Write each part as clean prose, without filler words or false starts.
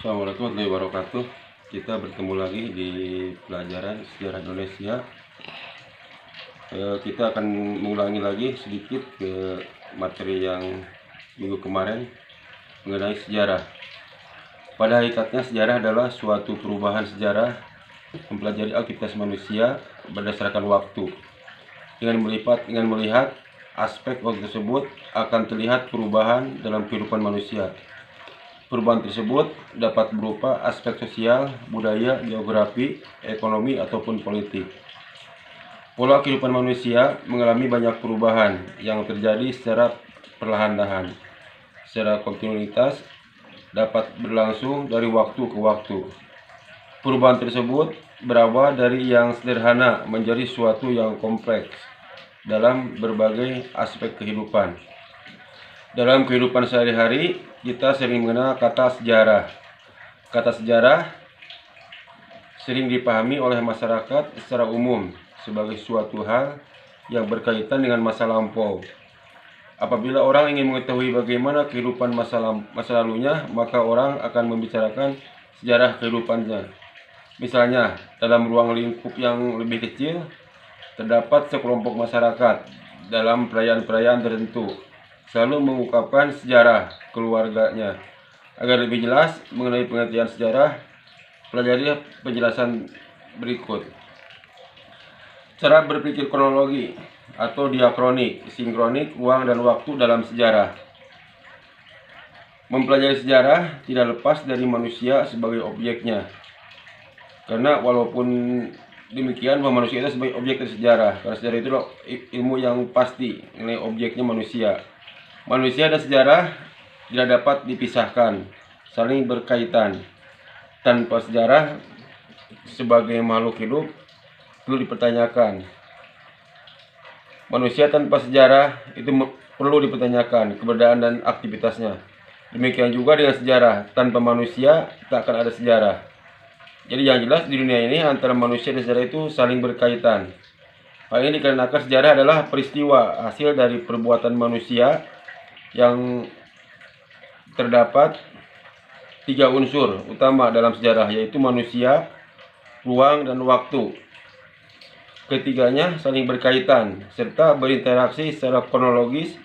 Assalamualaikum warahmatullahi wabarakatuh. Kita bertemu lagi di pelajaran sejarah Indonesia. Kita akan mengulangi lagi sedikit ke materi yang minggu kemarin mengenai sejarah. Pada hakikatnya sejarah adalah suatu perubahan sejarah mempelajari aktivitas manusia berdasarkan waktu. Dengan melihat aspek waktu tersebut akan terlihat perubahan dalam kehidupan manusia. Perubahan tersebut dapat berupa aspek sosial, budaya, geografi, ekonomi, ataupun politik. Pola kehidupan manusia mengalami banyak perubahan yang terjadi secara perlahan-lahan. Secara kontinuitas dapat berlangsung dari waktu ke waktu. Perubahan tersebut berawal dari yang sederhana menjadi suatu yang kompleks dalam berbagai aspek kehidupan. Dalam kehidupan sehari-hari, kita sering mengenal kata sejarah. Kata sejarah sering dipahami oleh masyarakat secara umum sebagai suatu hal yang berkaitan dengan masa lampau. Apabila orang ingin mengetahui bagaimana kehidupan masa lalunya, maka orang akan membicarakan sejarah kehidupannya. Misalnya, dalam ruang lingkup yang lebih kecil, terdapat sekelompok masyarakat dalam perayaan-perayaan tertentu selalu mengungkapkan sejarah keluarganya. Agar lebih jelas mengenai pengertian sejarah, pelajari penjelasan berikut. Cara berpikir kronologi atau diakronik, sinkronik, ruang dan waktu dalam sejarah. Mempelajari sejarah tidak lepas dari manusia sebagai objeknya. Karena walaupun demikian bahwa manusia itu sebagai objek dari sejarah. Karena sejarah itu ilmu yang pasti mengenai objeknya manusia. Manusia dan sejarah tidak dapat dipisahkan, saling berkaitan. Tanpa sejarah sebagai makhluk hidup perlu dipertanyakan. Manusia tanpa sejarah itu perlu dipertanyakan keberadaan dan aktivitasnya. Demikian juga dengan sejarah, tanpa manusia tak akan ada sejarah. Jadi yang jelas di dunia ini antara manusia dan sejarah itu saling berkaitan. Hal ini dikarenakan sejarah adalah peristiwa hasil dari perbuatan manusia yang terdapat 3 unsur utama dalam sejarah, yaitu manusia, ruang, dan waktu. Ketiganya saling berkaitan serta berinteraksi secara kronologis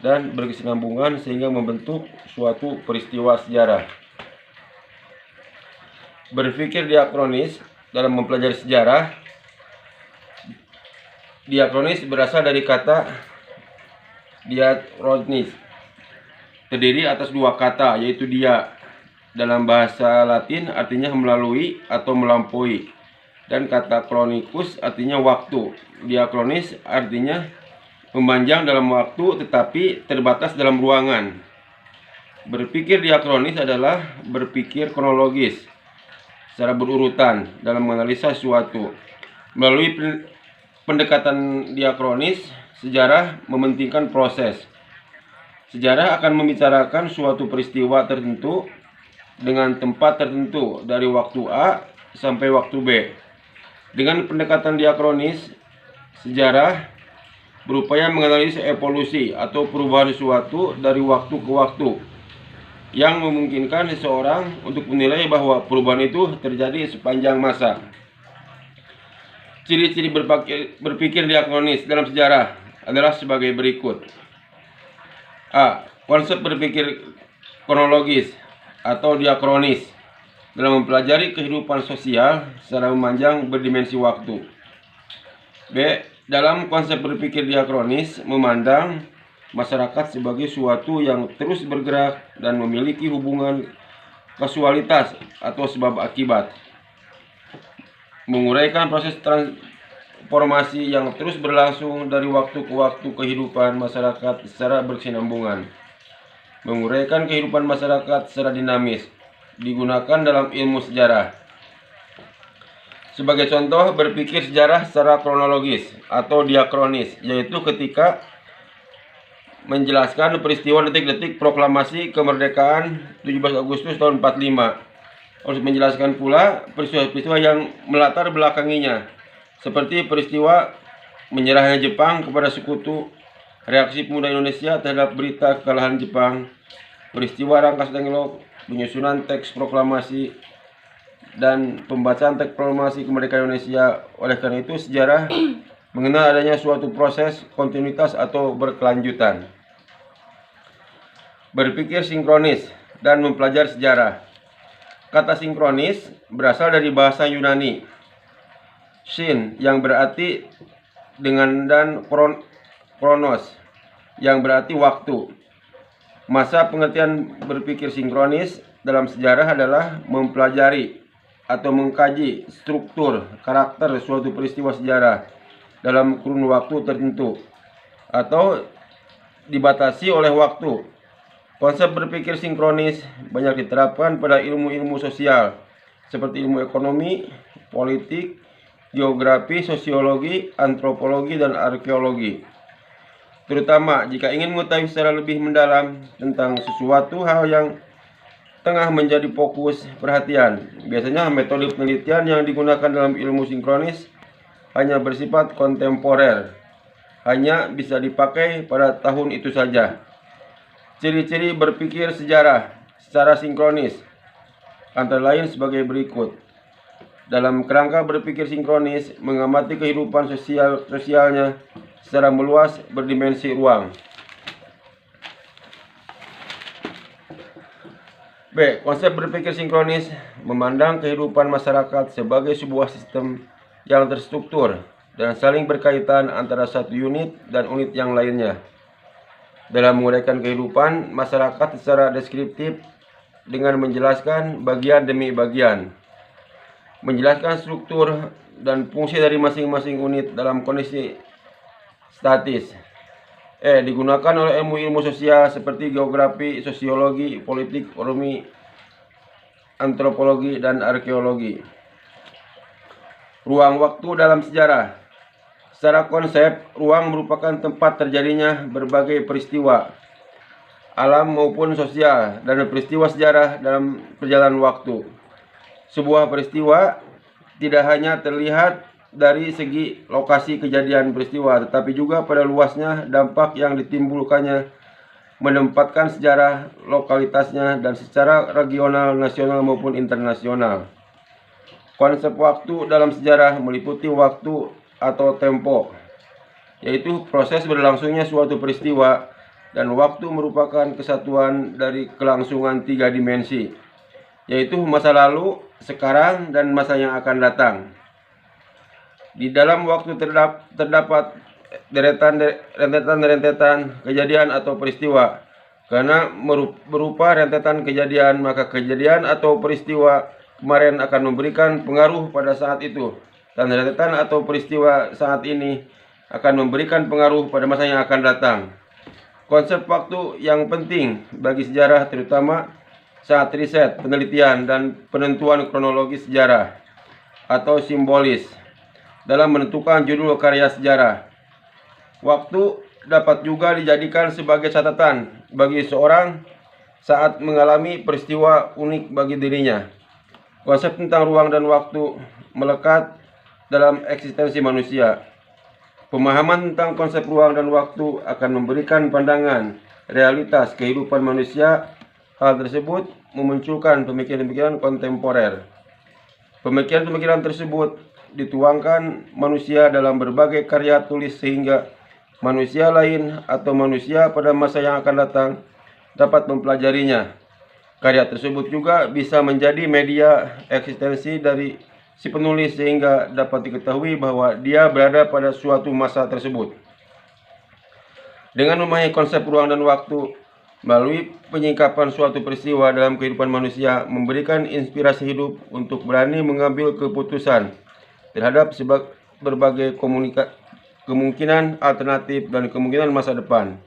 dan berkesinambungan sehingga membentuk suatu peristiwa sejarah. Berpikir diakronis dalam mempelajari sejarah. Diakronis berasal dari kata diachronis, terdiri atas 2 kata, yaitu dia dalam bahasa Latin artinya melalui atau melampaui, dan kata chronicus artinya waktu. Diachronis artinya memanjang dalam waktu tetapi terbatas dalam ruangan. Berpikir diachronis adalah berpikir kronologis secara berurutan dalam menganalisa sesuatu. Melalui pendekatan diachronis, sejarah mementingkan proses. Sejarah akan membicarakan suatu peristiwa tertentu dengan tempat tertentu dari waktu A sampai waktu B. Dengan pendekatan diachronis, sejarah berupaya menganalisis evolusi atau perubahan sesuatu dari waktu ke waktu yang memungkinkan seseorang untuk menilai bahwa perubahan itu terjadi sepanjang masa. Ciri-ciri berpikir diachronis dalam sejarah adalah sebagai berikut. A. Konsep berpikir kronologis atau diachronis dalam mempelajari kehidupan sosial secara memanjang berdimensi waktu. B. Dalam konsep berpikir diachronis memandang masyarakat sebagai suatu yang terus bergerak dan memiliki hubungan kasualitas atau sebab akibat. Menguraikan proses transformasi yang terus berlangsung dari waktu ke waktu kehidupan masyarakat secara berkesinambungan. Menguraikan kehidupan masyarakat secara dinamis, digunakan dalam ilmu sejarah. Sebagai contoh, berpikir sejarah secara kronologis atau diachronis, yaitu ketika menjelaskan peristiwa detik-detik proklamasi kemerdekaan 17 Agustus tahun 45. Harus menjelaskan pula peristiwa-peristiwa yang melatar belakanginya, seperti peristiwa menyerahnya Jepang kepada sekutu, reaksi pemuda Indonesia terhadap berita kekalahan Jepang, peristiwa Rangkas Denglo penyusunan teks proklamasi dan pembacaan teks proklamasi kemerdekaan Indonesia. Oleh karena itu, sejarah mengenal adanya suatu proses kontinuitas atau berkelanjutan. Berpikir sinkronis dan mempelajari sejarah. Kata sinkronis berasal dari bahasa Yunani syn yang berarti dengan dan kronos yang berarti waktu. Masa pengertian berpikir sinkronis dalam sejarah adalah mempelajari atau mengkaji struktur karakter suatu peristiwa sejarah dalam kurun waktu tertentu atau dibatasi oleh waktu. Konsep berpikir sinkronis banyak diterapkan pada ilmu-ilmu sosial seperti ilmu ekonomi, politik, geografi, sosiologi, antropologi, dan arkeologi. Terutama jika ingin mengetahui secara lebih mendalam tentang sesuatu hal yang tengah menjadi fokus perhatian. Biasanya metode penelitian yang digunakan dalam ilmu sinkronis hanya bersifat kontemporer, hanya bisa dipakai pada tahun itu saja. Ciri-ciri berpikir sejarah secara sinkronis antara lain sebagai berikut. Dalam kerangka berpikir sinkronis, mengamati kehidupan sosialnya secara meluas berdimensi ruang. B. Konsep berpikir sinkronis memandang kehidupan masyarakat sebagai sebuah sistem yang terstruktur dan saling berkaitan antara satu unit dan unit yang lainnya. Dalam menguraikan kehidupan masyarakat secara deskriptif dengan menjelaskan bagian demi bagian, menjelaskan struktur dan fungsi dari masing-masing unit dalam kondisi statis. Digunakan oleh ilmu-ilmu sosial seperti geografi, sosiologi, politik, ekonomi, antropologi, dan arkeologi. Ruang waktu dalam sejarah. Secara konsep, ruang merupakan tempat terjadinya berbagai peristiwa alam maupun sosial dan peristiwa sejarah dalam perjalanan waktu. Sebuah peristiwa tidak hanya terlihat dari segi lokasi kejadian peristiwa, tetapi juga pada luasnya dampak yang ditimbulkannya, menempatkan sejarah lokalitasnya dan secara regional, nasional maupun internasional. Konsep waktu dalam sejarah meliputi waktu atau tempo, yaitu proses berlangsungnya suatu peristiwa, dan waktu merupakan kesatuan dari kelangsungan 3 dimensi, yaitu masa lalu, sekarang, dan masa yang akan datang. Di dalam waktu terdapat rentetan kejadian atau peristiwa. Karena berupa rentetan kejadian, maka kejadian atau peristiwa kemarin akan memberikan pengaruh pada saat itu, dan rentetan atau peristiwa saat ini akan memberikan pengaruh pada masa yang akan datang. Konsep waktu yang penting bagi sejarah, terutama saat riset, penelitian, dan penentuan kronologi sejarah atau simbolis dalam menentukan judul karya sejarah. Waktu dapat juga dijadikan sebagai catatan bagi seorang saat mengalami peristiwa unik bagi dirinya. Konsep tentang ruang dan waktu melekat dalam eksistensi manusia. Pemahaman tentang konsep ruang dan waktu akan memberikan pandangan realitas kehidupan manusia. Hal tersebut memunculkan pemikiran-pemikiran kontemporer. Pemikiran-pemikiran tersebut dituangkan manusia dalam berbagai karya tulis sehingga manusia lain atau manusia pada masa yang akan datang dapat mempelajarinya. Karya tersebut juga bisa menjadi media eksistensi dari si penulis sehingga dapat diketahui bahwa dia berada pada suatu masa tersebut. Dengan memahami konsep ruang dan waktu melalui penyingkapan suatu peristiwa dalam kehidupan manusia, memberikan inspirasi hidup untuk berani mengambil keputusan terhadap berbagai kemungkinan alternatif dan kemungkinan masa depan.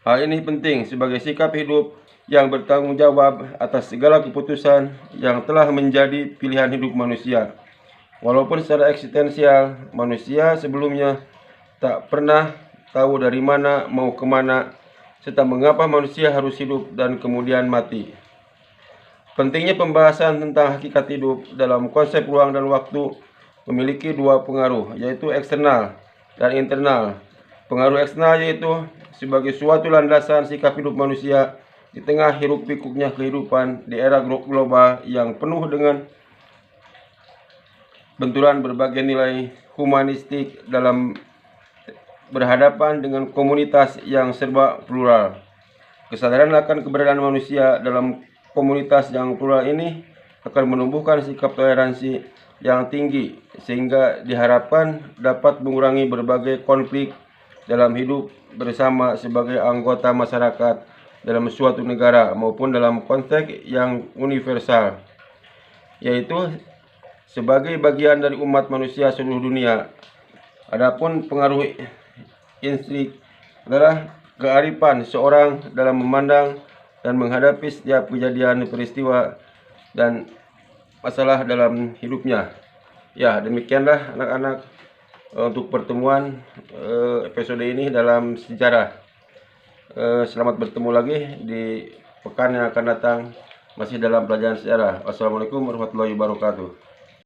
Hal ini penting sebagai sikap hidup yang bertanggung jawab atas segala keputusan yang telah menjadi pilihan hidup manusia. Walaupun secara eksistensial, manusia sebelumnya tak pernah tahu dari mana mau kemana, serta mengapa manusia harus hidup dan kemudian mati. Pentingnya pembahasan tentang hakikat hidup dalam konsep ruang dan waktu memiliki dua pengaruh, yaitu eksternal dan internal. Pengaruh eksternal yaitu sebagai suatu landasan sikap hidup manusia di tengah hiruk-pikuknya kehidupan di era global yang penuh dengan benturan berbagai nilai humanistik dalam berhadapan dengan komunitas yang serba plural. Kesadaran akan keberadaan manusia dalam komunitas yang plural ini akan menumbuhkan sikap toleransi yang tinggi, sehingga diharapkan dapat mengurangi berbagai konflik dalam hidup bersama sebagai anggota masyarakat dalam suatu negara maupun dalam konteks yang universal, yaitu sebagai bagian dari umat manusia seluruh dunia. Adapun pengaruh instrik adalah kearifan seorang dalam memandang dan menghadapi setiap kejadian, peristiwa, dan masalah dalam hidupnya. Ya, demikianlah anak-anak untuk pertemuan episode ini dalam sejarah. Selamat bertemu lagi di pekan yang akan datang, masih dalam pelajaran sejarah. Wassalamualaikum warahmatullahi wabarakatuh.